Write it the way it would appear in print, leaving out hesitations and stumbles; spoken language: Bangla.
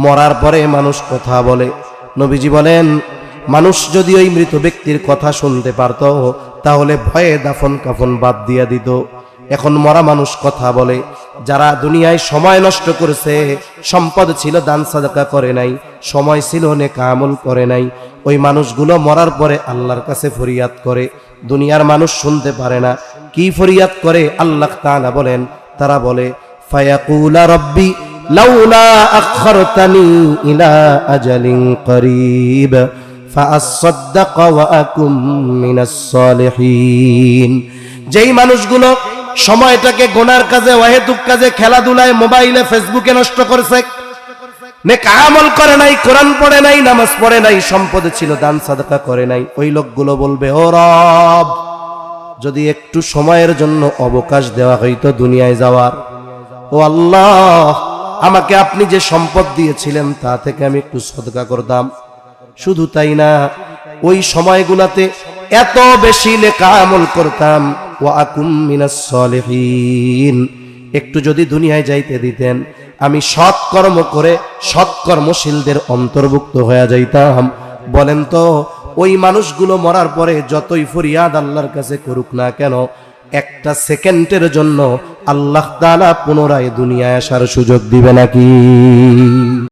মরার পরে মানুষ কথা বলে। নবীজি বলেন, মানুষ যদি ওই মৃত ব্যক্তির কথা শুনতে পারত তাহলে ভয়ে দাফন কাফন বাদ দিয়া দিত। এখন মরা মানুষ কথা বলে। যারা দুনিয়ায় সময় নষ্ট করেছে, সম্পদ ছিল দান সাদাকা করে নাই, সময় ছিল নেক আমল করে নাই, ওই মানুষগুলো মরার পরে আল্লাহর কাছে ফরিয়াদ করে। দুনিয়ার মানুষ শুনতে পারে না। কি ফরিয়াদ করে? আল্লাহ তাআলা বলেন, তারা বলে ফায়াকুলা রব্বি লাউলা আখখারতানি ইলা আজালিন করিব ফাআসাদদাক ওয়া আকুম মিনাস সালিহিন। যেই মানুষগুলো সময়টাকে গুনার কাজে, ওয়াহেতুক কাজে, খেলাধুলায়, মোবাইলে, ফেসবুকে নষ্ট করেছে, নেক আমল করে নাই, কোরআন পড়ে নাই, নামাজ পড়ে নাই, সম্পদ ছিল দান সাদাকা করে নাই, ওই লোকগুলো বলবে, ও রব, যদি একটু সময়ের জন্য অবকাশ দেওয়া হইতো দুনিয়ায় যাওয়ার, ও আল্লাহ, আমাকে আপনি যে সম্পদ দিয়েছিলেন তা থেকে আমি একটু সাদকা করতাম। শুধু তাই না, ওই সময়গুলাতে এত বেশি নেক আমল করতাম, ওয়া আকুম মিনাস সালিহিন। একটু যদি দুনিয়ায় যাইতে দিতেন, আমি সৎকর্ম করে সৎকর্মশীলদের অন্তর্ভুক্ত হয়ে যাইতাম। বলেন তো, ওই মানুষগুলো মরার পরে যতই ফরিয়াদ আল্লাহর কাছে করুক না কেন, একটা সেকেন্ডের জন্য আল্লাহ তাআলা পুনরায় দুনিয়ায় আসার সুযোগ দিবে নাকি?